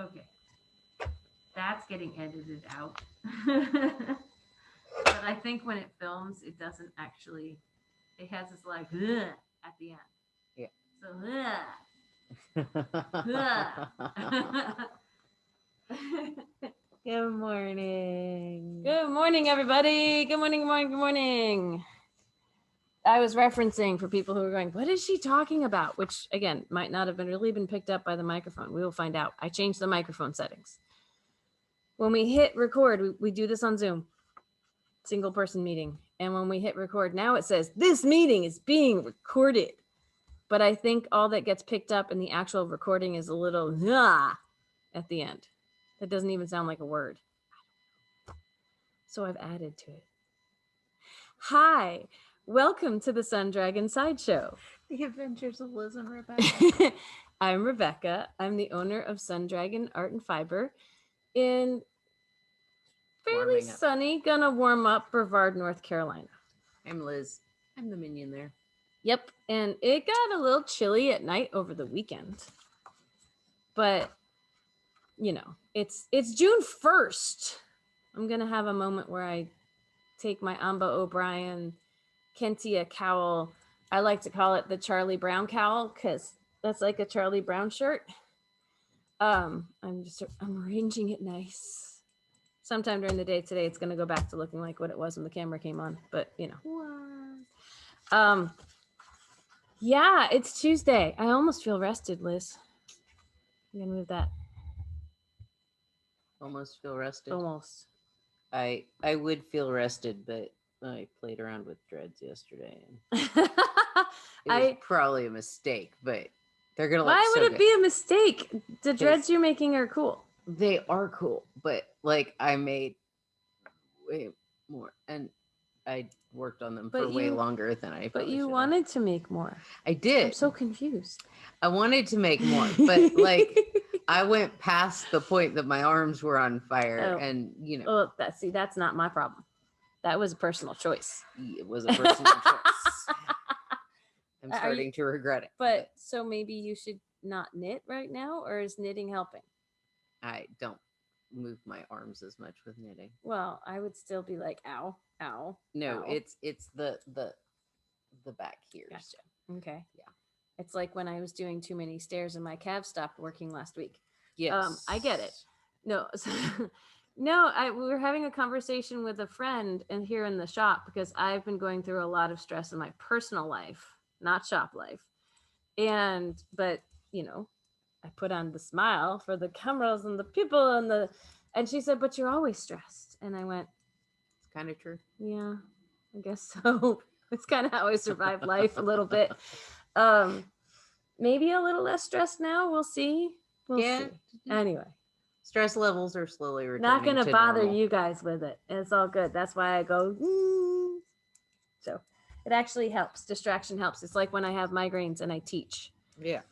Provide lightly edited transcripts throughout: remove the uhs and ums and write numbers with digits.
Okay. That's getting edited out. But I think when it films, it doesn't actually, it has this like "Ugh" at the end. Yeah. So ugh. Good morning. Good morning, everybody. Good morning, good morning, good morning. I was referencing for people who are going, what is she talking about? Which, again, might not have been picked up by the microphone. We will find out. I changed the microphone settings. When we hit record, we do this on Zoom, single person meeting. And when we hit record, now it says, this meeting is being recorded. But I think all that gets picked up in the actual recording is a little at the end. That doesn't even sound like a word. So I've added to it. Hi, welcome to the Sun Dragon Sideshow. The Adventures of Liz and Rebecca. I'm Rebecca. I'm the owner of Sun Dragon Art and Fiber in fairly sunny, gonna warm up Brevard, North Carolina. I'm Liz. I'm the minion there. Yep, and it got a little chilly at night over the weekend. But, you know, it's June 1st. I'm going to have a moment where I take my Amba O'Brien Kentia cowl. I like to call it the Charlie Brown cowl because that's like a Charlie Brown shirt. I'm arranging it nice. Sometime during the day today, it's going to go back to looking like what it was when the camera came on. But, you know. What? Yeah, it's Tuesday. I almost feel rested, Liz. I'm going to move that. Almost feel rested? Almost. I would feel rested, but I played around with dreads yesterday. And it was probably a mistake, but they're going to look Why would it be a mistake? The dreads you're making are cool. They are cool, but like I made way more and I worked on them for way longer than I But you wanted to make more. I did. I'm so confused. I wanted to make more, but like I went past the point that my arms were on fire and you know. Well, that's not my problem. That was a personal choice. It was a personal choice. I'm starting to regret it. But so maybe you should not knit right now, or is knitting helping? I don't move my arms as much with knitting. Well, I would still be like, ow, ow. No, ow. it's the back here. Gotcha. Okay. Yeah. It's like when I was doing too many stairs and my calves stopped working last week. Yes. I get it. No, no, we were having a conversation with a friend and here in the shop because I've been going through a lot of stress in my personal life, not shop life. But you know, I put on the smile for the cameras and the people and she said, but you're always stressed. And I went, it's kind of true. Yeah, I guess so. It's kind of how I survive life a little bit. Maybe a little less stressed now. We'll see. We'll see. Anyway. Stress levels are slowly returning. Not going to bother normal. you guys with it. It's all good. That's why I go. So it actually helps. Distraction helps. It's like when I have migraines and I teach. Yeah.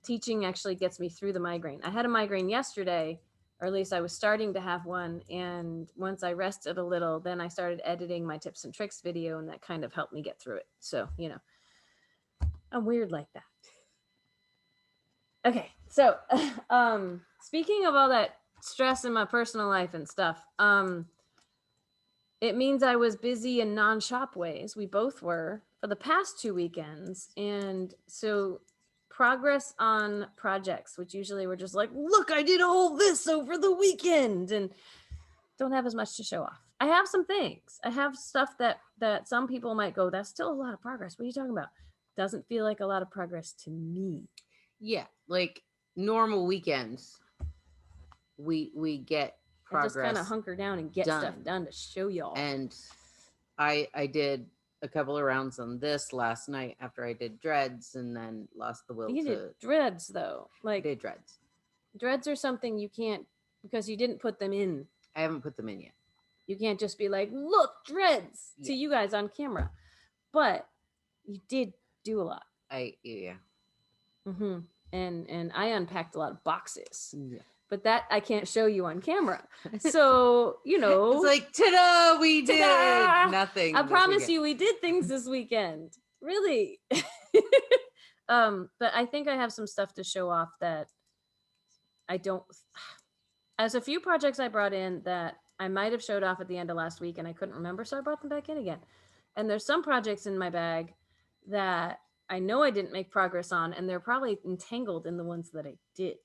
Teaching actually gets me through the migraine. I had a migraine yesterday, or at least I was starting to have one. And once I rested a little, then I started editing my tips and tricks video, and that kind of helped me get through it. So, you know, I'm weird like that. Okay. So, speaking of all that stress in my personal life and stuff, it means I was busy in non-shop ways. We both were for the past 2 weekends. And so progress on projects, which usually we're just like, look, I did all this over the weekend and don't have as much to show off. I have some things. I have stuff that some people might go, that's still a lot of progress. What are you talking about? Doesn't feel like a lot of progress to me. Yeah, like normal weekends, we get progress. I just kind of hunker down and get stuff done to show y'all. And I did a couple of rounds on this last night after I did dreads and then lost the will you to... did dreads, though. Like I did dreads. Dreads are something you can't, because you didn't put them in. I haven't put them in yet. You can't just be like, look, dreads to you guys on camera. But you did do a lot. Yeah. Mm-hmm. And I unpacked a lot of boxes. Yeah. But that I can't show you on camera. So, you know. It's like, ta-da, we did nothing. I promise you we did things this weekend. Really. But I think I have some stuff to show off that don't, as a few projects I brought in that I might have showed off at the end of last week and I couldn't remember, so I brought them back in again. And there's some projects in my bag that I know I didn't make progress on, and they're probably entangled in the ones that I did.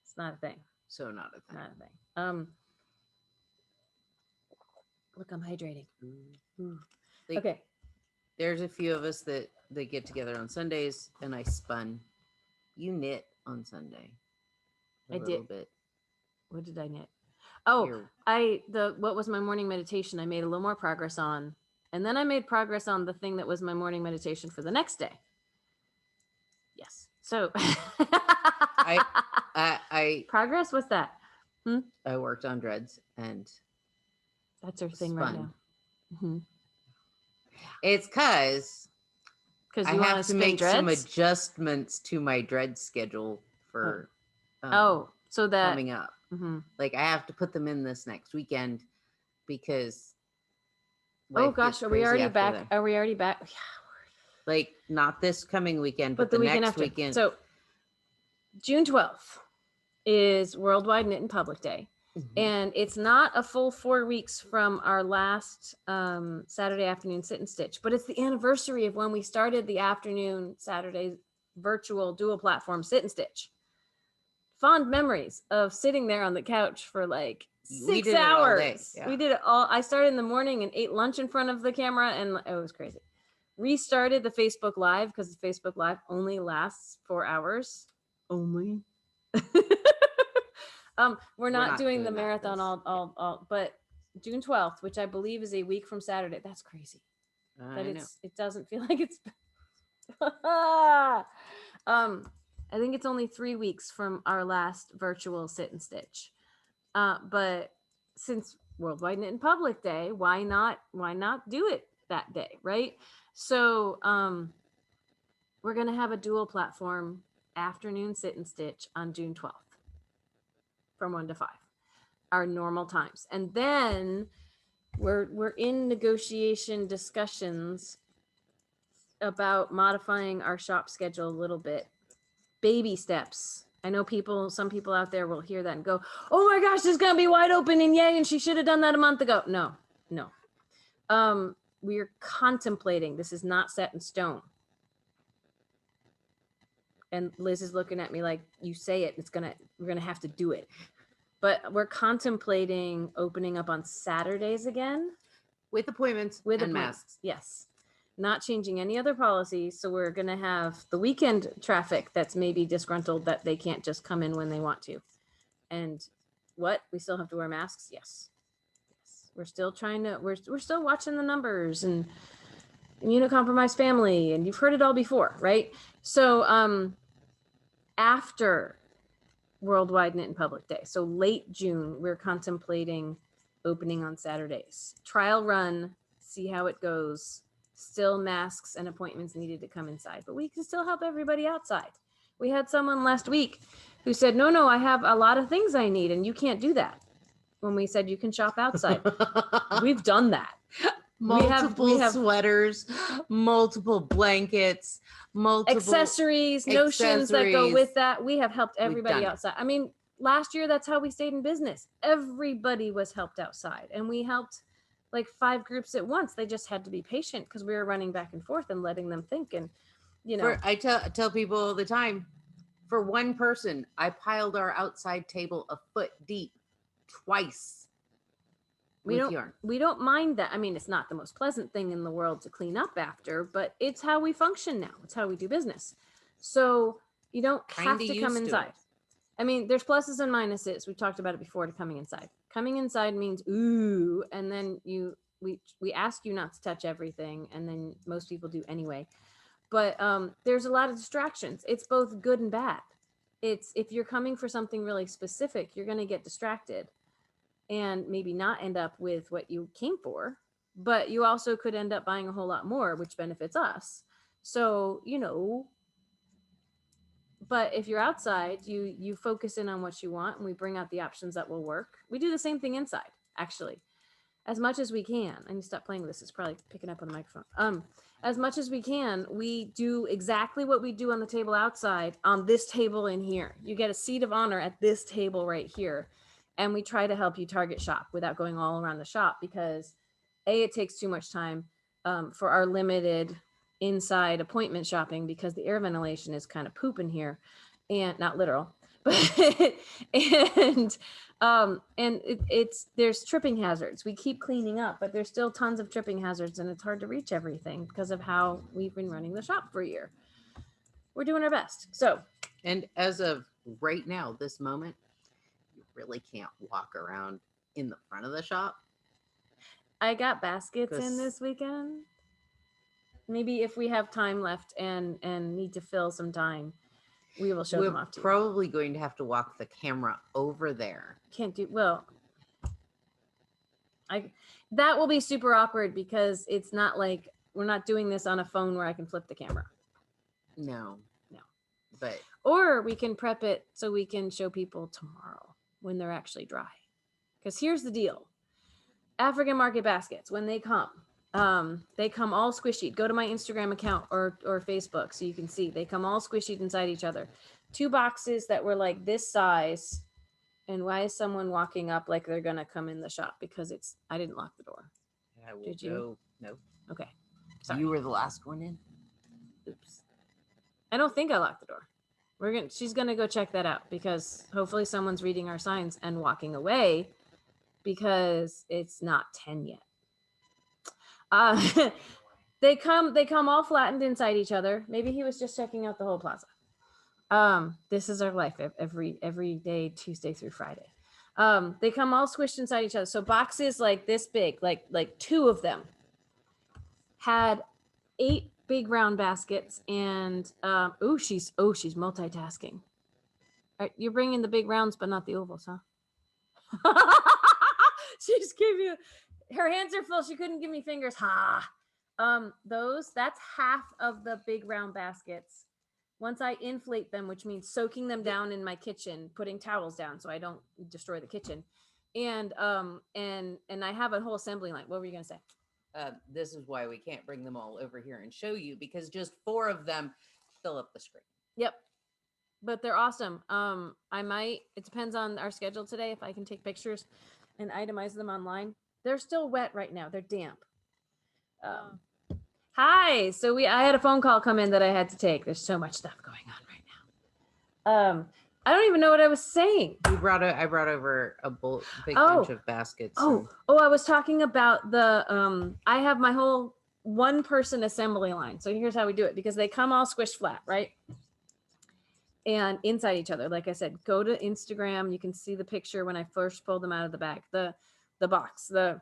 It's not a thing. So not a thing. Not a thing. Look, I'm hydrating. Like, Okay. There's a few of us that get together on Sundays, and I spun. You knit on Sunday. I little did. Bit. What did I knit? Oh, what was my morning meditation? I made a little more progress on, and then I made progress on the thing that was my morning meditation for the next day. Yes. So I progress. What's that? I worked on dreads, and that's our thing right now. Mm-hmm. It's because I you have to make dreads? some adjustments to my dread schedule for so that coming up. Mm-hmm. Like, I have to put them in this next weekend because oh gosh, are we already back? that. Are we already back? Yeah. Like, not this coming weekend, but the weekend next after. weekend. So June 12th is Worldwide Knit in Public Day. Mm-hmm. And it's not a full 4 weeks from our last Saturday afternoon sit and stitch, but it's the anniversary of when we started the afternoon Saturday virtual dual platform sit and stitch. Fond memories of sitting there on the couch for like 6 hours. We did it all. I started in the morning and ate lunch in front of the camera, and it was crazy. Restarted the Facebook Live because the Facebook Live only lasts 4 hours. Only. We're not doing the marathon all, but June 12th, which I believe is a week from Saturday. That's crazy. It doesn't feel like it's. I think it's only 3 weeks from our last virtual sit and stitch. But since Worldwide Knit in Public Day, why not do it that day, right? So we're gonna have a dual platform afternoon sit and stitch on June 12th from 1 to 5, our normal times. And then we're in negotiation discussions about modifying our shop schedule a little bit. Baby steps. I know some people out there will hear that and go, oh my gosh, it's gonna be wide open and yay, and she should have done that a month ago. No. We're contemplating. This is not set in stone. And Liz is looking at me like, you say it, we're gonna have to do it. But we're contemplating opening up on Saturdays again. With appointments and masks. Yes. Not changing any other policies. So we're going to have the weekend traffic that's maybe disgruntled that they can't just come in when they want to. And we still have to wear masks? Yes. We're still we're still watching the numbers and immunocompromised family. And you've heard it all before, right? So after Worldwide Knit in Public Day, so late June, we're contemplating opening on Saturdays. Trial run, see how it goes. Still masks and appointments needed to come inside, but we can still help everybody outside. We had someone last week who said, no, I have a lot of things I need and you can't do that. When we said you can shop outside, we've done that. Multiple sweaters, multiple blankets, multiple accessories, notions that go with that. We have helped everybody outside. I mean, last year, that's how we stayed in business. Everybody was helped outside, and we helped like 5 groups at once. They just had to be patient because we were running back and forth and letting them think. And, I tell people all the time, for one person, I piled our outside table a foot deep twice. We don't mind that. I mean, it's not the most pleasant thing in the world to clean up after, but it's how we function now. It's how we do business. So you don't have to come inside. I mean, there's pluses and minuses. We talked about it before to coming inside. Coming inside means, ooh, and then we ask you not to touch everything, and then most people do anyway. But there's a lot of distractions. It's both good and bad. If you're coming for something really specific, you're going to get distracted and maybe not end up with what you came for, but you also could end up buying a whole lot more, which benefits us. So, but if you're outside, you focus in on what you want, and we bring out the options that will work. We do the same thing inside, actually, as much as we can. I need to stop playing with this. It's probably picking up on the microphone. as much as we can, we do exactly what we do on the table outside on this table in here. You get a seat of honor at this table right here. And we try to help you target shop without going all around the shop because A, it takes too much time for our limited inside appointment shopping because the air ventilation is kind of pooping here, and not literal, but it's there's tripping hazards. We keep cleaning up, but there's still tons of tripping hazards, and it's hard to reach everything because of how we've been running the shop for a year. We're doing our best. So, and as of right now, this moment, you really can't walk around in the front of the shop. I got baskets in this weekend. Maybe if we have time left and need to fill some time, we will show them off to you. We're probably going to have to walk the camera over there. Can't do well. That will be super awkward because it's not like we're not doing this on a phone where I can flip the camera. No. But or we can prep it so we can show people tomorrow when they're actually dry. Because here's the deal. African market baskets, when they come all squishy. Go to my Instagram account or Facebook so you can see. They come all squishy inside each other. 2 boxes that were like this size. And why is someone walking up like they're going to come in the shop? Because I didn't lock the door. Did you? No. Okay. Sorry. You were the last one in? Oops. I don't think I locked the door. She's going to go check that out because hopefully someone's reading our signs and walking away because it's not 10 yet. They come all flattened inside each other. Maybe he was just checking out the whole plaza. This is our life every day, Tuesday through Friday. They come all squished inside each other. So boxes like this big, like 2 of them had 8 big round baskets and she's multitasking. All right, you're bringing the big rounds, but not the ovals, huh? She just gave you, her hands are full. She couldn't give me fingers. That's half of the big round baskets. Once I inflate them, which means soaking them down in my kitchen, putting towels down so I don't destroy the kitchen. And I have a whole assembly line. What were you going to say? This is why we can't bring them all over here and show you because just 4 of them fill up the screen. Yep. But they're awesome. It depends on our schedule today if I can take pictures and itemize them online. They're still wet right now. They're damp. Hi. So I had a phone call come in that I had to take. There's so much stuff going on right now. I don't even know what I was saying. I brought over a big bunch of baskets. I was talking about I have my whole 1-person assembly line. So here's how we do it because they come all squished flat, right? And inside each other. Like I said, go to Instagram. You can see the picture when I first pulled them out of the bag. The box, the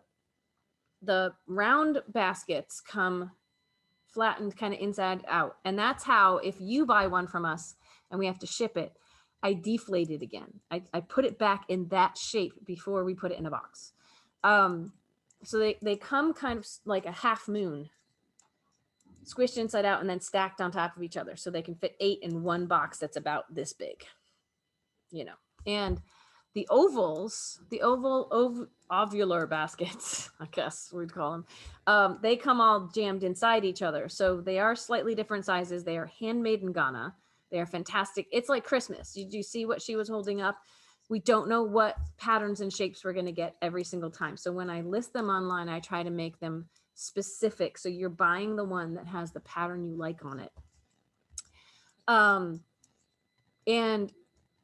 round baskets come flattened kind of inside out. And that's how, if you buy one from us and we have to ship it, I deflate it again. I put it back in that shape before we put it in a box. So they come kind of like a half moon, squished inside out and then stacked on top of each other. So they can fit 8 in one box that's about this big, and the ovular baskets, I guess we'd call them. They come all jammed inside each other. So they are slightly different sizes. They are handmade in Ghana. They are fantastic. It's like Christmas. Did you see what she was holding up? We don't know what patterns and shapes we're going to get every single time. So when I list them online, I try to make them specific. So you're buying the one that has the pattern you like on it. And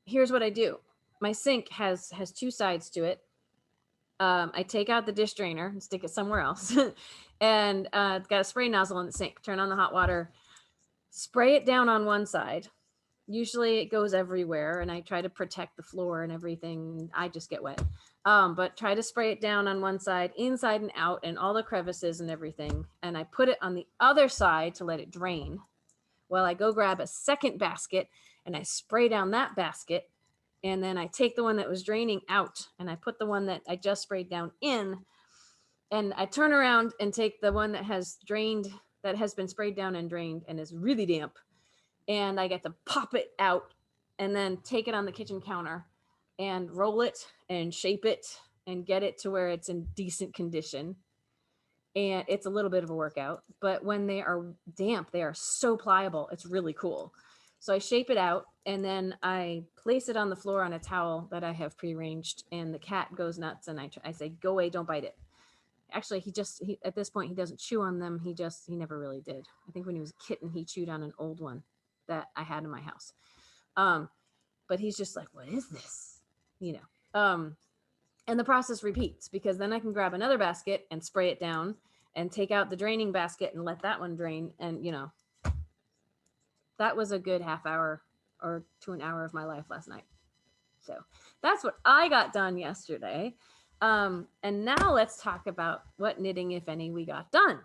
here's what I do. My sink has 2 sides to it. I take out the dish drainer and stick it somewhere else. And it's got a spray nozzle in the sink. Turn on the hot water, spray it down on one side. Usually it goes everywhere and I try to protect the floor and everything. I just get wet. But try to spray it down on one side, inside and out, and all the crevices and everything. And I put it on the other side to let it drain. Well, I go grab a second basket and I spray down that basket. And then I take the one that was draining out and I put the one that I just sprayed down in. And I turn around and take the one that has been sprayed down and drained and is really damp. And I get to pop it out and then take it on the kitchen counter and roll it and shape it and get it to where it's in decent condition. and it's a little bit of a workout, but when they are damp, they are so pliable. It's really cool. So I shape it out, and then I place it on the floor on a towel that I have prearranged, and the cat goes nuts, and I say, go away, don't bite it. Actually, he at this point, he doesn't chew on them. He never really did. I think when he was a kitten, he chewed on an old one that I had in my house. But he's just like, what is this? And the process repeats, because then I can grab another basket and spray it down and take out the draining basket and let that one drain. And, that was a good half hour or to an hour of my life last night. So that's what I got done yesterday. And now let's talk about what knitting, if any, we got done.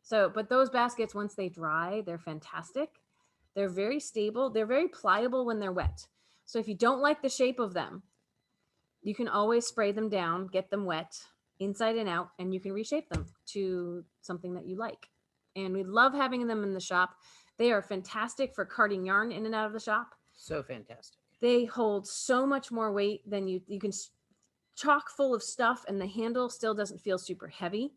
So, but those baskets, once they dry, they're fantastic. They're very stable. They're very pliable when they're wet. So if you don't like the shape of them, you can always spray them down, get them wet inside and out, and you can reshape them to something that you like. And we love having them in the shop. They are fantastic for carting yarn in and out of the shop. So fantastic. They hold so much more weight than you can chock full of stuff, and the handle still doesn't feel super heavy.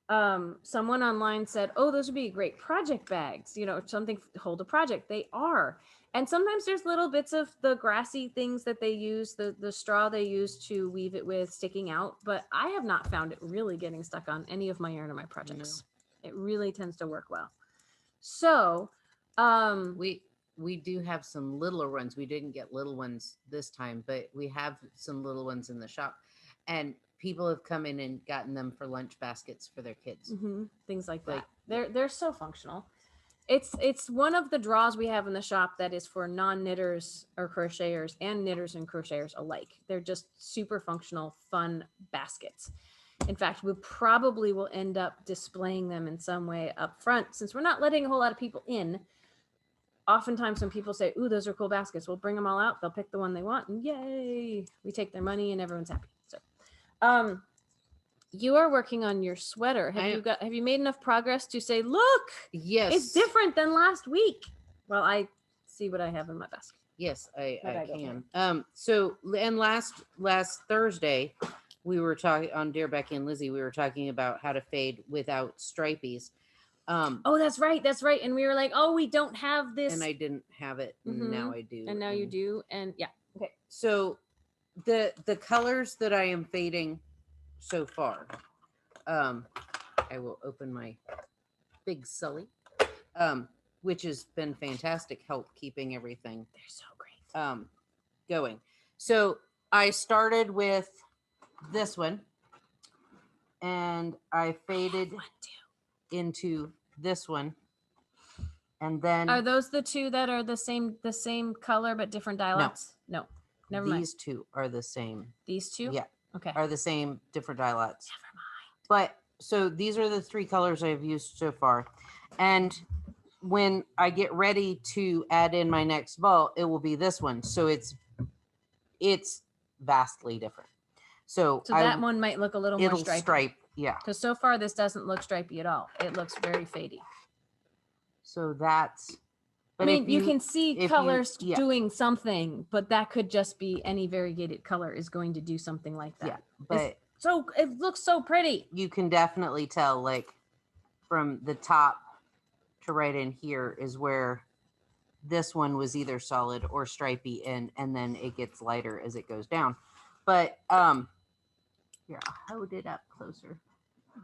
Someone online said, oh, those would be great project bags, something to hold a project. They are. And sometimes there's little bits of the grassy things that they use, the straw they use to weave it with sticking out. But I have not found it really getting stuck on any of my yarn or my projects. No. It really tends to work well. So we do have some littler ones. We didn't get little ones this time, but we have some little ones in the shop. And people have come in and gotten them for lunch baskets for their kids. Mm-hmm. Things like that. They're so functional. It's one of the draws we have in the shop that is for non-knitters or crocheters and knitters and crocheters alike. They're just super functional, fun baskets. In fact, we probably will end up displaying them in some way up front, since we're not letting a whole lot of people in. Oftentimes when people say, ooh, those are cool baskets, we'll bring them all out. They'll pick the one they want, and yay, we take their money and everyone's happy. So, you are working on your sweater. Have you made enough progress to say, look, yes, it's different than last week? Well, I see what I have in my basket. Yes, I can. So, and last Thursday, we were talking on Dear Becky and Lizzy. We were talking about how to fade without stripies. Oh, that's right. And we were like, oh, we don't have this. And I didn't have it. And now I do. And now you do. And yeah. Okay. So the colors that I am fading so far, I will open my big Sully, which has been fantastic help keeping everything. They're so great. Going. So I started with this one, and I faded into this one, and then are those the two that are the same color but different dye lots? No, never mind. These two are the same. These two, yeah, okay, are the same, different dye lots. Never mind. But so these are the three colors I've used so far, and when I get ready to add in my next ball, it will be this one. So it's vastly different. So that one might look a little more stripe. Yeah. Because so far this doesn't look stripy at all. It looks very fadey. So that's. I mean, you can see colors doing something, but that could just be any variegated color is going to do something like that. Yeah, but it looks so pretty. You can definitely tell, like, from the top to right in here is where this one was either solid or stripy, and then it gets lighter as it goes down. But here, I'll hold it up closer.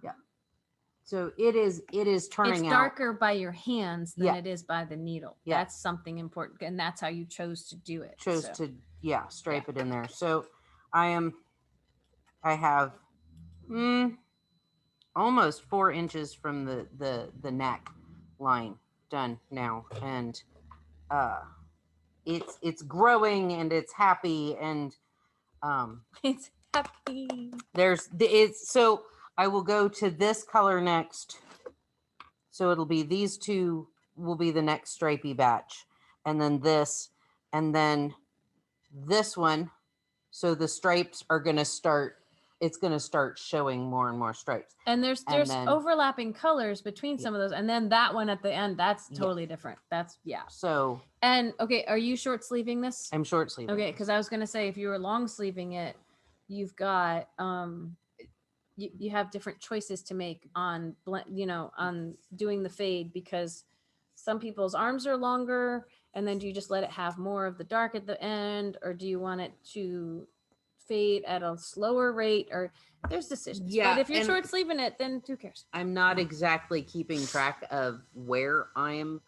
Yeah. So it is turning out. It's darker by your hands than it is by the needle. Yeah. That's something important. And that's how you chose to do it. Stripe it in there. So I have almost 4 inches from the neck line done now. And it's growing and it's happy and it's happy. So I will go to this color next. So it'll be these two will be the next stripy batch. And then this one. So the stripes are going to start, it's going to start showing more and more stripes. And there's overlapping colors between some of those. And then that one at the end, that's totally different. That's So. And okay, are you short sleeving this? I'm short sleeving. Okay. Cause I was going to say, if you were long sleeving it, you've got, you have different choices to make on on doing the fade, because some people's arms are longer, and then do you just let it have more of the dark at the end, or do you want it to fade at a slower rate? Or there's decisions. Yeah, but if you're and- short sleeving it, then who cares? I'm not exactly keeping track of where I am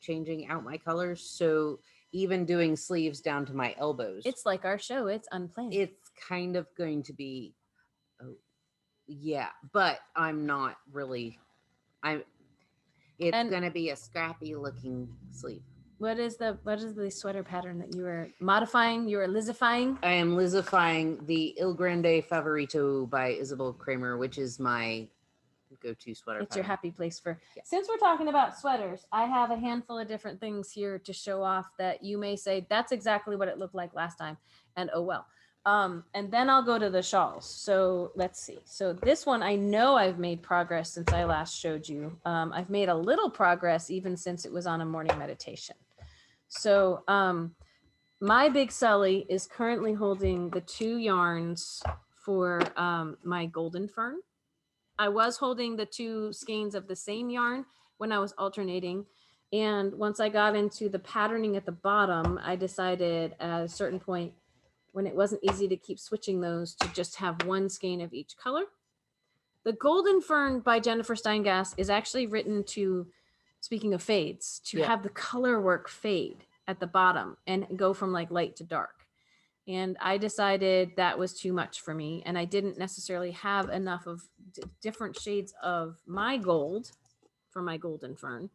changing out my colors. So even doing sleeves down to my elbows, It's like our show. It's unplanned. it's kind of going to be, oh, yeah, but I'm not really, it's And- going to be a scrappy looking sleeve. What is the sweater pattern that you were modifying? You were lizifying? I am lizifying the Il Grande Favorito by Isabell Kraemer, which is my go-to sweater It's your pattern. happy place for. Yeah. Since we're talking about sweaters, I have a handful of different things here to show off that you may say that's exactly what it looked like last time, and oh well. And then I'll go to the shawls. So let's see. So this one, I know I've made progress since I last showed you. I've made a little progress even since it was on a morning meditation. So my big Sully is currently holding the 2 yarns for my Golden Fern. I was holding the 2 skeins of the same yarn when I was alternating. And once I got into the patterning at the bottom, I decided at a certain point, when it wasn't easy to keep switching those, to just have 1 skein of each color. The Golden Fern by Jennifer Steingass is actually written to, speaking of fades, to have the color work fade at the bottom and go from like light to dark. And I decided that was too much for me. And I didn't necessarily have enough of different shades of my gold for my Golden Fern.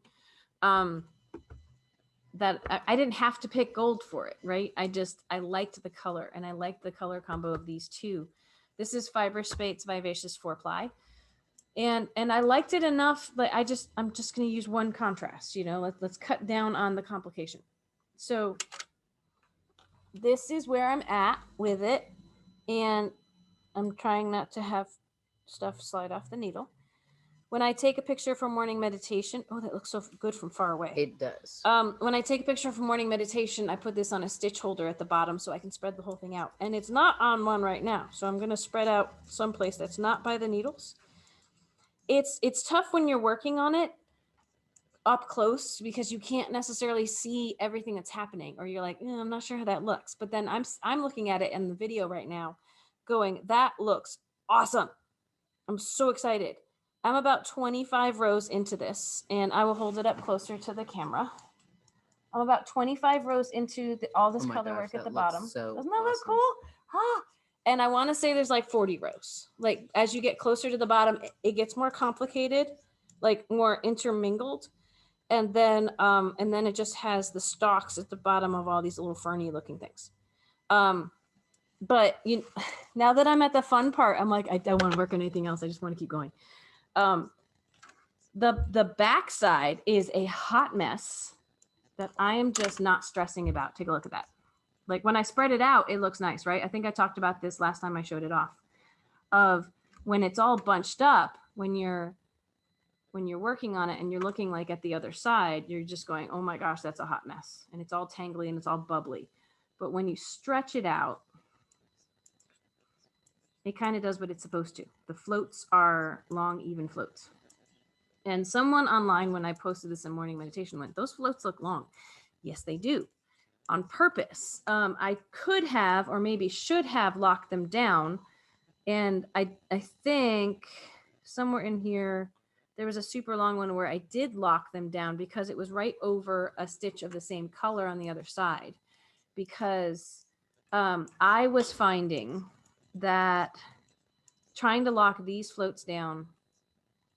That I didn't have to pick gold for it, right? I liked the color, and I liked the color combo of these 2. This is Fiber Spates Vivacious 4-ply. And I liked it enough, but I'm just going to use 1 contrast, let's cut down on the complication. So this is where I'm at with it. And I'm trying not to have stuff slide off the needle. When I take a picture from morning meditation, oh, that looks so good from far away. It does. When I take a picture from morning meditation, I put this on a stitch holder at the bottom so I can spread the whole thing out. And it's not on one right now. So I'm going to spread out someplace that's not by the needles. It's tough when you're working on it up close because you can't necessarily see everything that's happening, or you're like, I'm not sure how that looks. But then I'm looking at it in the video right now going, that looks awesome. I'm so excited. I'm about 25 rows into this, and I will hold it up closer to the camera. I'm about 25 rows into all this color work at the bottom. So doesn't that look cool? Ah. And I want to say there's like 40 rows. Like as you get closer to the bottom, it gets more complicated, like more intermingled. And then it just has the stalks at the bottom of all these little ferny looking things. But now that I'm at the fun part, I'm like, I don't want to work on anything else. I just want to keep going. The back side is a hot mess that I am just not stressing about. Take a look at that. Like when I spread it out, it looks nice, right? I think I talked about this last time I showed it off. Of when it's all bunched up, when you're working on it and you're looking like at the other side, you're just going, oh my gosh, that's a hot mess. And it's all tangly and it's all bubbly. But when you stretch it out, it kind of does what it's supposed to. The floats are long, even floats. And someone online, when I posted this in morning meditation, went, those floats look long. Yes, they do. On purpose. I could have, or maybe should have, locked them down. And I think somewhere in here, there was a super long one where I did lock them down because it was right over a stitch of the same color on the other side. Because I was finding that trying to lock these floats down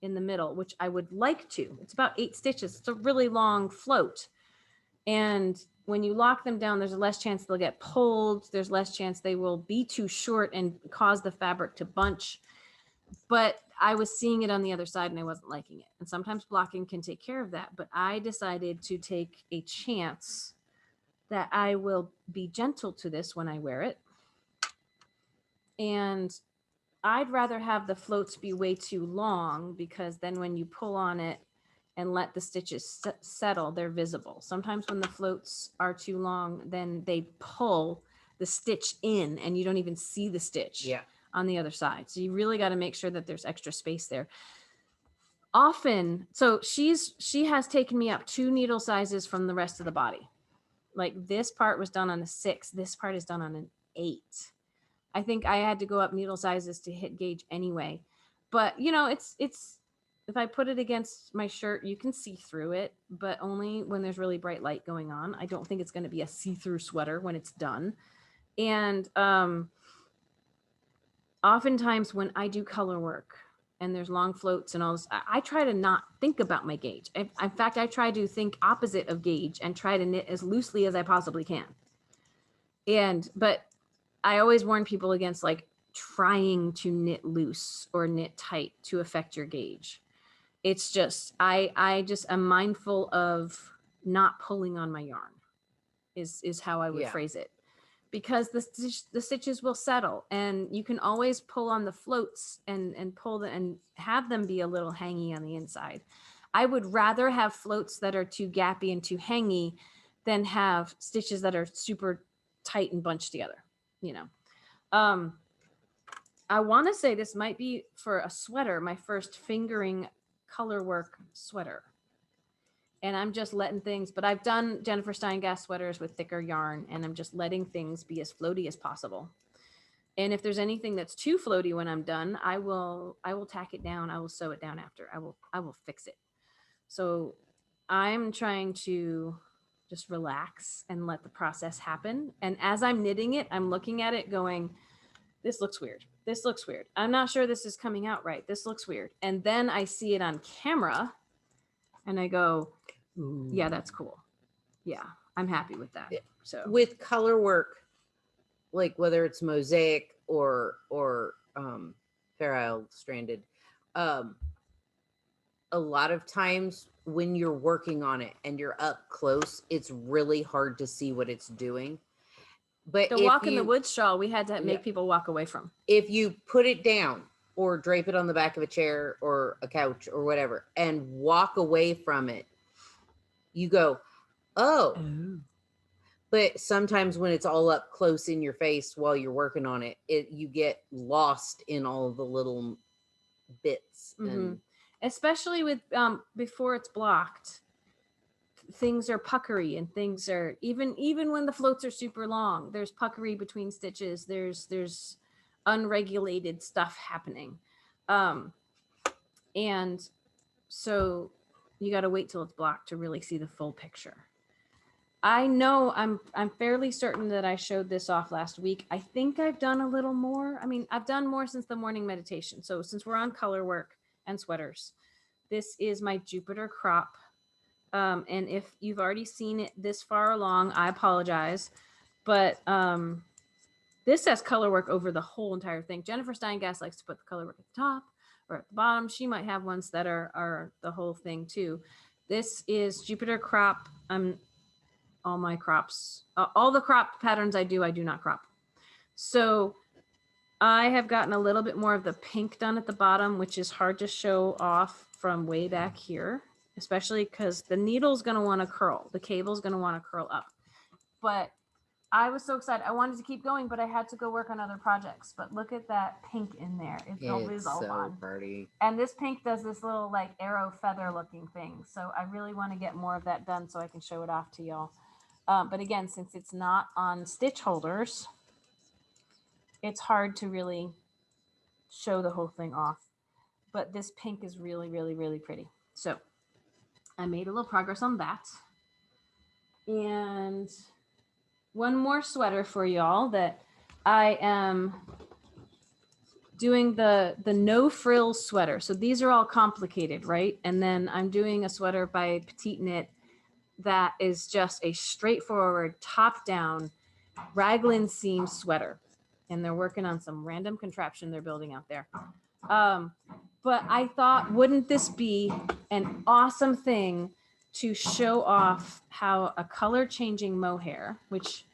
in the middle, which I would like to, it's about 8 stitches. It's a really long float. And when you lock them down, there's less chance they'll get pulled. There's less chance they will be too short and cause the fabric to bunch. But I was seeing it on the other side and I wasn't liking it. And sometimes blocking can take care of that. But I decided to take a chance that I will be gentle to this when I wear it. And I'd rather have the floats be way too long, because then when you pull on it and let the stitches settle, they're visible. Sometimes when the floats are too long, then they pull the stitch in and you don't even see the stitch. Yeah. on the other side. So you really got to make sure that there's extra space there. Often, so she has taken me up 2 needle sizes from the rest of the body. Like this part was done on a 6. This part is done on an 8. I think I had to go up needle sizes to hit gauge anyway. But you know, it's if I put it against my shirt, you can see through it, but only when there's really bright light going on. I don't think it's going to be a see-through sweater when it's done. And oftentimes when I do color work and there's long floats and all this, I try to not think about my gauge. In fact, I try to think opposite of gauge and try to knit as loosely as I possibly can. But I always warn people against like trying to knit loose or knit tight to affect your gauge. It's just, I just am mindful of not pulling on my yarn is how I would phrase it, because the stitches will settle, and you can always pull on the floats and pull them and have them be a little hangy on the inside. I would rather have floats that are too gappy and too hangy than have stitches that are super tight and bunched together, you know. I want to say this might be for a sweater, my first fingering color work sweater. And I'm just letting things, but I've done Jennifer Steingass sweaters with thicker yarn, and I'm just letting things be as floaty as possible. And if there's anything that's too floaty when I'm done, I will tack it down. I will sew it down after. I will fix it. So I'm trying to just relax and let the process happen. And as I'm knitting it, I'm looking at it going, this looks weird. This looks weird. I'm not sure this is coming out right. This looks weird. And then I see it on camera and I go, ooh, yeah, that's cool. Yeah, I'm happy with that. So with color work, like whether it's mosaic or Fair Isle stranded, a lot of times when you're working on it and you're up close, it's really hard to see what it's doing. But the walk in the woods shawl, we had to make people walk away from. If you put it down or drape it on the back of a chair or a couch or whatever and walk away from it, you go, oh. But sometimes when it's all up close in your face while you're working on it, you get lost in all the little bits. Mm-hmm. And especially with before it's blocked, things are puckery, and things are even when the floats are super long, there's puckery between stitches. There's unregulated stuff happening, and so you got to wait till it's blocked to really see the full picture. I know I'm fairly certain that I showed this off last week. I think I've done a little more. I mean, I've done more since the morning meditation. So since we're on color work and sweaters, this is my Jupiter crop. And if you've already seen it this far along, I apologize. But this has color work over the whole entire thing. Jennifer Steingass likes to put the color work at the top or at the bottom. She might have ones that are the whole thing too. This is Jupiter crop. All my crops, all the crop patterns I do not crop. So I have gotten a little bit more of the pink done at the bottom, which is hard to show off from way back here, especially because the needle's going to want to curl. The cable's going to want to curl up. But I was so excited. I wanted to keep going, but I had to go work on other projects. But look at that pink in there. It's so fun. Pretty. And this pink does this little like arrow feather looking thing. So I really want to get more of that done so I can show it off to y'all. But again, since it's not on stitch holders, it's hard to really show the whole thing off. But this pink is really, really, really pretty. So I made a little progress on that. And one more sweater for y'all that I am doing the no frills sweater. So these are all complicated, right? And then I'm doing a sweater by Petite Knit that is just a straightforward top down raglan seam sweater. And they're working on some random contraption they're building out there. But I thought, wouldn't this be an awesome thing to show off how a color changing mohair, which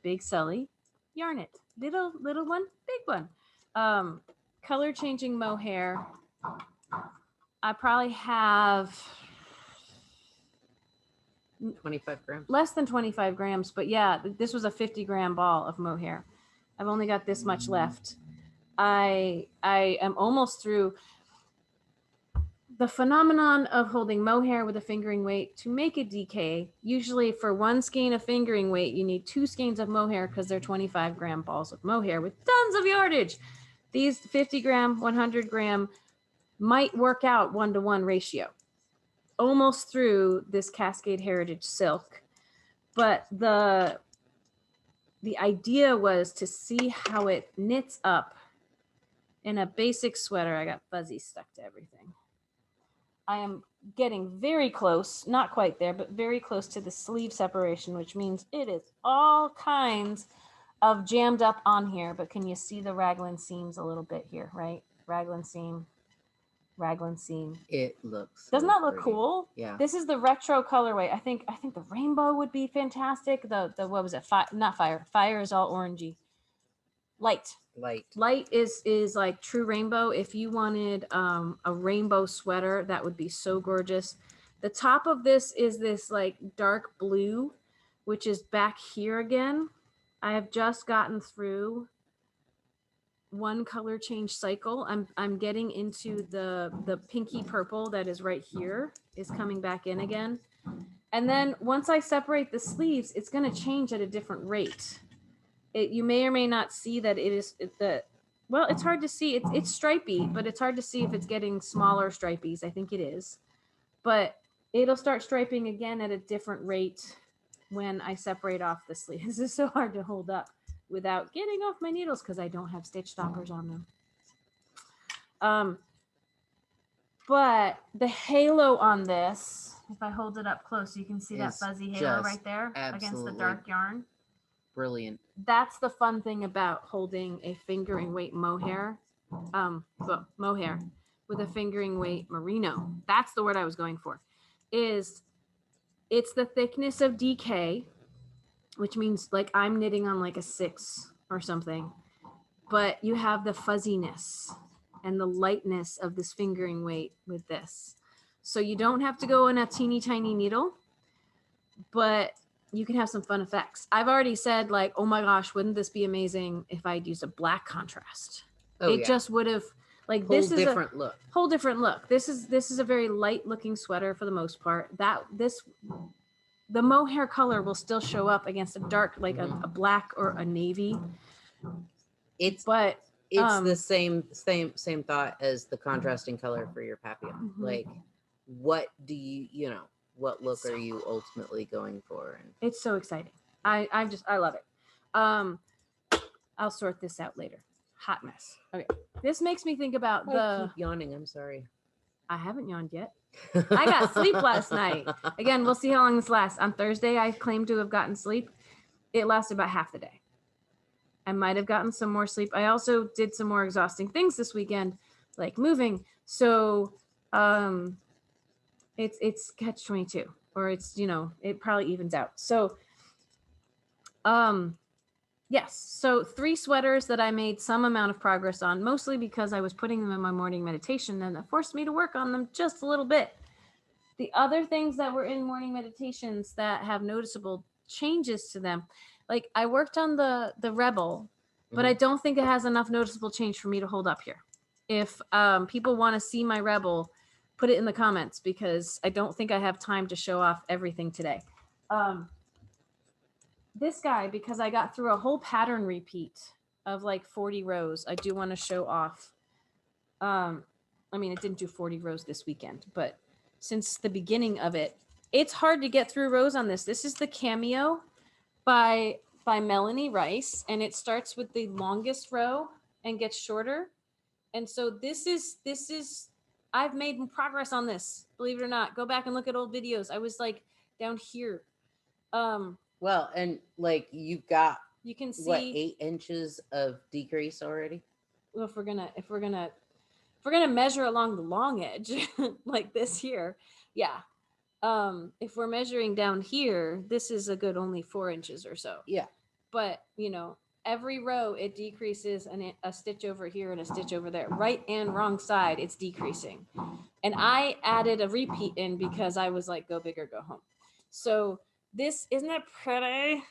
Big Sully, yarn it, little one, big one, color changing mohair. I probably have 25 grams. Less than 25 grams, but yeah, this was a 50-gram ball of mohair. I've only got this much left. I am almost through the phenomenon of holding mohair with a fingering weight to make it DK. Usually for one skein of fingering weight, you need 2 skeins of mohair because they're 25-gram balls of mohair with tons of yardage. These 50-gram, 100-gram might work out 1-to-1 ratio. Almost through this Cascade Heritage silk. But the idea was to see how it knits up in a basic sweater. I got fuzzy stuck to everything. I am getting very close, not quite there, but very close to the sleeve separation, which means it is all kinds of jammed up on here. But can you see the raglan seams a little bit here, right? Raglan seam. It looks. Doesn't so that look pretty. cool? Yeah. This is the retro colorway. I think the rainbow would be fantastic. The what was it? Not fire. Fire is all orangey. Light is like true rainbow. If you wanted a rainbow sweater, that would be so gorgeous. The top of this is this like dark blue, which is back here again. I have just gotten through one color change cycle. I'm getting into the pinky purple that is right here is coming back in again. And then once I separate the sleeves, it's going to change at a different rate. You may or may not see that it is well, it's hard to see. It's stripy, but it's hard to see if it's getting smaller stripies. I think it is. But it'll start striping again at a different rate when I separate off the sleeves. This is so hard to hold up without getting off my needles because I don't have stitch stoppers on them. But the halo on this, if I hold it up close, you can see that fuzzy halo right there against the dark yarn. Brilliant. That's the fun thing about holding a fingering weight mohair, mohair with a fingering weight merino. That's the word I was going for. It's the thickness of DK, which means like I'm knitting on like a 6 or something, but you have the fuzziness and the lightness of this fingering weight with this. So you don't have to go in a teeny tiny needle, but you can have some fun effects. I've already said like, oh my gosh, wouldn't this be amazing if I'd used a black contrast? It just would have like whole this is different a look. Whole different look. This is a very light looking sweater for the most part. The mohair color will still show up against a dark, like a black or a navy. It's the same thought as the contrasting color for your papillon. Like, what do you what look are you ultimately going for? And it's so exciting. I love it. I'll sort this out later. Hot mess. Okay. This makes me think about I keep yawning. I'm sorry. I haven't yawned yet. I got sleep last night. Again, we'll see how long this lasts. On Thursday, I claim to have gotten sleep. It lasted about half the day. I might have gotten some more sleep. I also did some more exhausting things this weekend, like moving. So it's catch-22, or it's, it probably evens out. So yes, so 3 sweaters that I made some amount of progress on, mostly because I was putting them in my morning meditation, and that forced me to work on them just a little bit. The other things that were in morning meditations that have noticeable changes to them, like I worked on the Rebel, but I don't think it has enough noticeable change for me to hold up here. If people want to see my Rebel, put it in the comments, because I don't think I have time to show off everything today. This guy, because I got through a whole pattern repeat of like 40 rows, I do want to show off. I mean, it didn't do 40 rows this weekend, but since the beginning of it, it's hard to get through rows on this. This is the Cameo by Melanie Rice, and it starts with the longest row and gets shorter. And so this is I've made progress on this, believe it or not. Go back and look at old videos. I was like down here. Well, and like you can see what, 8 inches of decrease already. Well, if we're gonna measure along the long edge like this here, yeah. If we're measuring down here, this is a good only 4 inches or so. Yeah. But every row it decreases a stitch over here and a stitch over there. Right and wrong side, it's decreasing. And I added a repeat in because I was like, go big or go home. So this, isn't it pretty?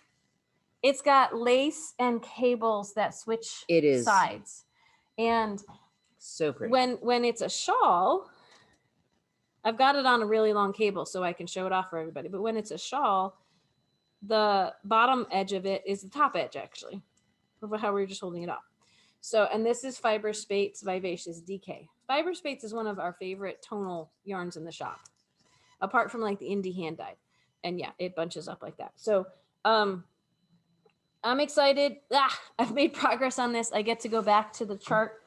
It's got lace and cables that switch sides. And So pretty. when it's a shawl, I've got it on a really long cable so I can show it off for everybody. But when it's a shawl, the bottom edge of it is the top edge, actually, of how we were just holding it up. So, and this is Fiber Spates Vivacious DK. Fiber Spates is one of our favorite tonal yarns in the shop, apart from like the indie hand dyed. And yeah, it bunches up like that. So, I'm excited. I've made progress on this. I get to go back to the chart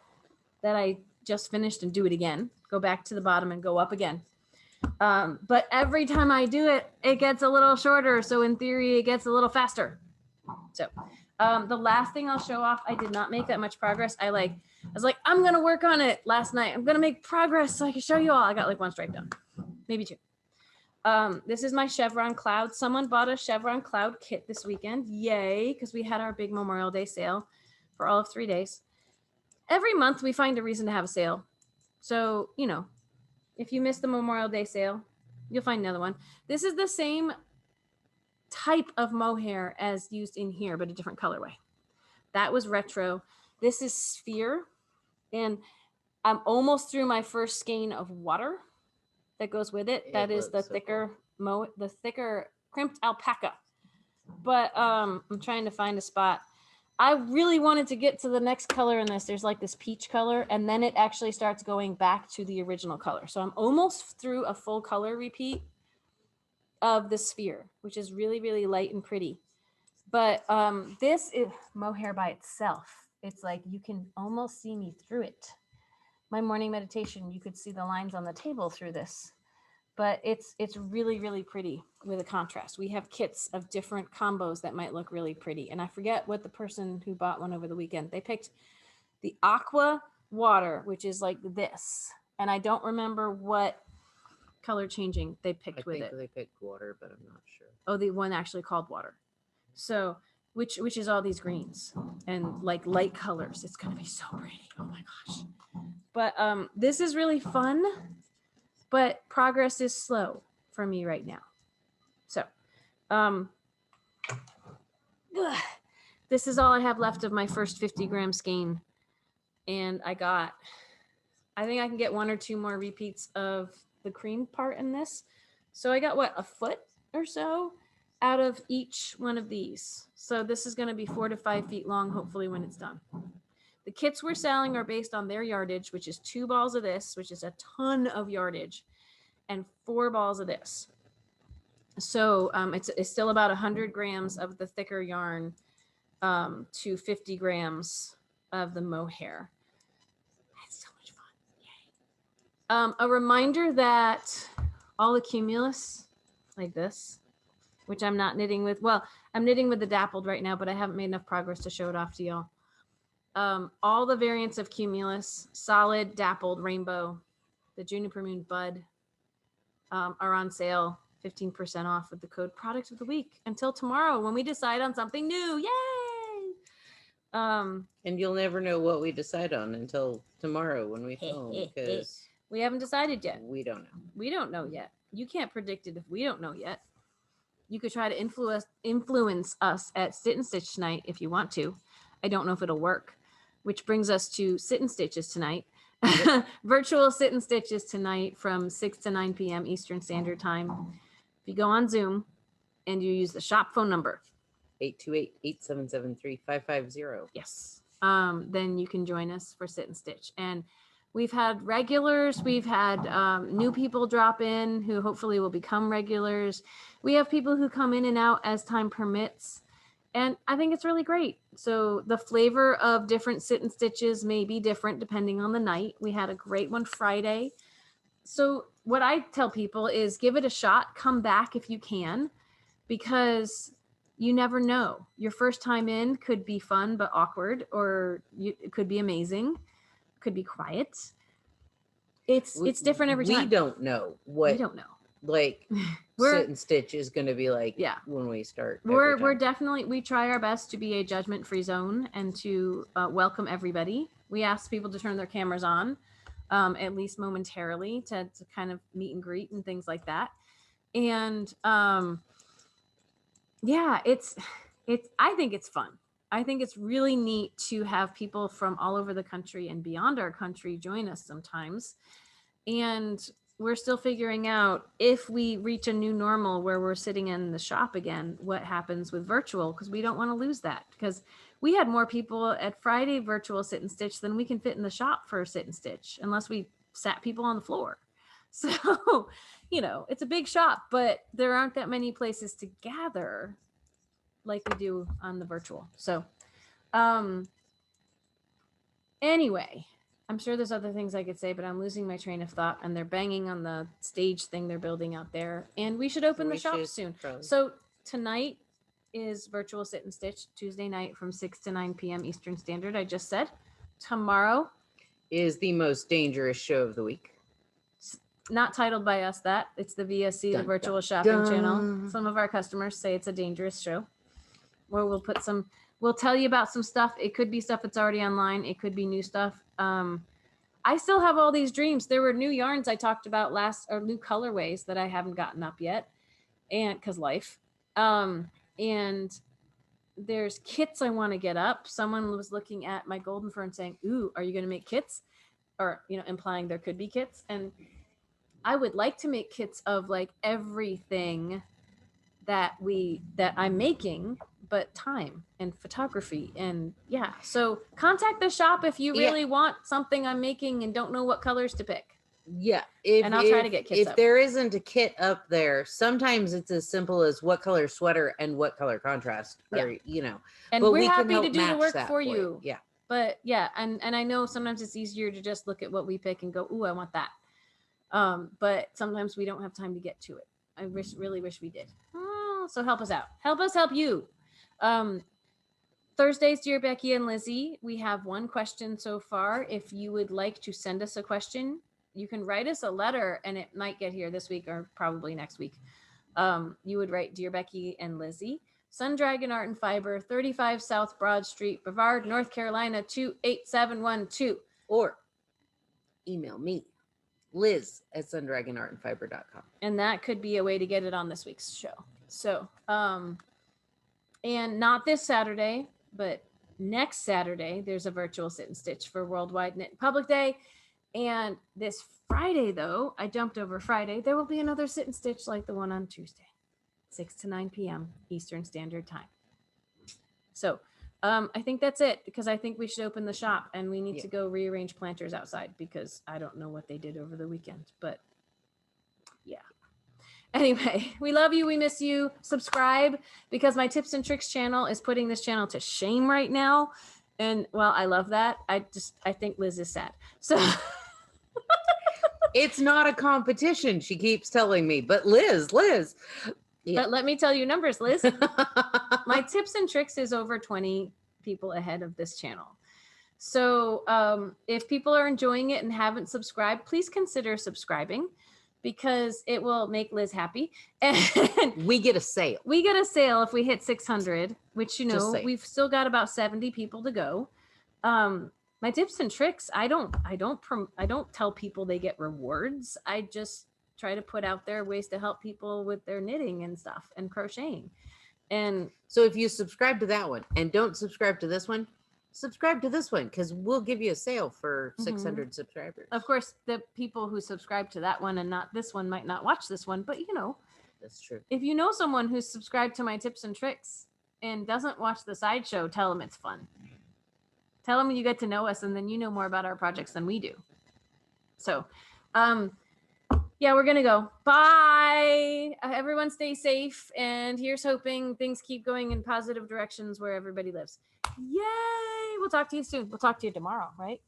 that I just finished and do it again. Go back to the bottom and go up again. But every time I do it, it gets a little shorter. So in theory, it gets a little faster. So the last thing I'll show off, I did not make that much progress. I was like, I'm going to work on it last night. I'm going to make progress so I can show you all. I got like 1 stripe done, maybe 2. This is my Chevron Cloud. Someone bought a Chevron Cloud Kit this weekend. Yay. Because we had our big Memorial Day sale for all of 3 days. Every month we find a reason to have a sale. So, you know, if you missed the Memorial Day sale, you'll find another one. This is the same type of mohair as used in here, but a different colorway. That was retro. This is Sphere. And I'm almost through my first skein of water that goes with it. That is the thicker, the thicker crimped alpaca. But I'm trying to find a spot. I really wanted to get to the next color in this. There's like this peach color, and then it actually starts going back to the original color. So I'm almost through a full color repeat of the Sphere, which is really, really light and pretty. But this is mohair by itself. It's like you can almost see me through it. My morning meditation, you could see the lines on the table through this. But it's really, really pretty with a contrast. We have kits of different combos that might look really pretty. And I forget what the person who bought one over the weekend, they picked the aqua water, which is like this. And I don't remember what color changing they picked with it. I think they picked water, but I'm not sure. Oh, the one actually called water. So, which is all these greens and like light colors. It's going to be so pretty. Oh my gosh. But this is really fun. But progress is slow for me right now. So, this is all I have left of my first 50 gram skein. And I think I can get 1 or 2 more repeats of the cream part in this. So I got a foot or so out of each one of these. So this is going to be 4 to 5 feet long, hopefully when it's done. The kits we're selling are based on their yardage, which is 2 balls of this, which is a ton of yardage, and 4 balls of this. So it's still about 100 grams of the thicker yarn to 50 grams of the mohair. It's so much fun. Yay. A reminder that all the cumulus, like this, which I'm not knitting with. Well, I'm knitting with the dappled right now, but I haven't made enough progress to show it off to y'all. All the variants of cumulus, solid, dappled, rainbow, the juniper moon bud are on sale, 15% off with the code product of the week until tomorrow when we decide on something new. Yay! And you'll never know what we decide on until tomorrow when we film because we haven't decided yet. We don't know. We don't know yet. You can't predict it if we don't know yet. You could try to influence us at Sit and Stitch tonight if you want to. I don't know if it'll work. Which brings us to Sit and Stitches tonight. Virtual Sit and Stitches tonight from 6 to 9 p.m. Eastern Standard Time. If you go on Zoom and you use the shop phone number 828-877-3550. Yes. Then you can join us for Sit and Stitch. And we've had regulars. We've had new people drop in who hopefully will become regulars. We have people who come in and out as time permits. And I think it's really great. So the flavor of different Sit and Stitches may be different depending on the night. We had a great one Friday. So what I tell people is give it a shot. Come back if you can, because you never know. Your first time in could be fun but awkward, or it could be amazing. Could be quiet. It's different every time. We don't know what. We don't know. Like Sit and Stitch is going to be like when we start. We're definitely, we try our best to be a judgment-free zone and to welcome everybody. We ask people to turn their cameras on at least momentarily to kind of meet and greet and things like that. And I think it's fun. I think it's really neat to have people from all over the country and beyond our country join us sometimes. And we're still figuring out if we reach a new normal where we're sitting in the shop again, what happens with virtual, because we don't want to lose that, because we had more people at Friday virtual sit and stitch than we can fit in the shop for a sit and stitch, unless we sat people on the floor. So, it's a big shop, but there aren't that many places to gather like we do on the virtual. So, anyway, I'm sure there's other things I could say, but I'm losing my train of thought, and they're banging on the stage thing they're building out there, and we should open the shop soon. Probably. So tonight is virtual sit and stitch, Tuesday night from 6 to 9 p.m. Eastern Standard. I just said tomorrow is the most dangerous show of the week. Not titled by us that. It's the VSC, the virtual shopping channel. Some of our customers say it's a dangerous show, where we'll tell you about some stuff. It could be stuff that's already online. It could be new stuff. I still have all these dreams. There were new yarns I talked about or new colorways that I haven't gotten up yet, and because life. And there's kits I want to get up. Someone was looking at my Golden Fern saying, "Ooh, are you going to make kits?" Or implying there could be kits. And I would like to make kits of like everything that I'm making, but time and photography and so contact the shop if you really want something I'm making and don't know what colors to pick. And I'll try to get kits if up. there isn't a kit up there, sometimes it's as simple as what color sweater and what color contrast or and but we're we can happy help to do the match work that for you. But and I know sometimes it's easier to just look at what we pick and go, "Ooh, I want that." But sometimes we don't have time to get to it. I really wish we did. So help us out. Help us help you. Thursdays, dear Becky and Lizzy, we have one question so far. If you would like to send us a question, you can write us a letter, and it might get here this week or probably next week. You would write, Dear Becky and Lizzy, Sun Dragon Art and Fiber, 35 South Broad Street, Brevard, North Carolina, 28712. Or email me, liz@sundragonartandfiber.com. And that could be a way to get it on this week's show. So, and not this Saturday, but next Saturday, there's a virtual sit and stitch for Worldwide Knit Public Day. And this Friday, though, I jumped over Friday, there will be another sit and stitch like the one on Tuesday, 6 to 9 p.m. Eastern Standard Time. So I think that's it, because I think we should open the shop, and we need to go rearrange planters outside, because I don't know what they did over the weekend, but anyway, we love you. We miss you. Subscribe, because my tips and tricks channel is putting this channel to shame right now. And well, I love that. I think Liz is sad. So it's not a competition, she keeps telling me, but Liz. But let me tell you numbers, Liz. My tips and tricks is over 20 people ahead of this channel. So if people are enjoying it and haven't subscribed, please consider subscribing, because it will make Liz happy. And we get a sale. We get a sale if we hit 600, which, we've still got about 70 people to go. My tips and tricks, I don't tell people they get rewards. I just try to put out there ways to help people with their knitting and stuff and crocheting. And so if you subscribe to that one and don't subscribe to this one, subscribe to this one, because we'll give you a sale for 600 subscribers. Of course, the people who subscribe to that one and not this one might not watch this one, but that's true. If you know someone who's subscribed to my tips and tricks and doesn't watch the sideshow, tell them it's fun. Tell them you get to know us, and then you know more about our projects than we do. So, we're gonna go. Bye. Everyone stay safe, and here's hoping things keep going in positive directions where everybody lives. Yay! We'll talk to you soon. We'll talk to you tomorrow, right?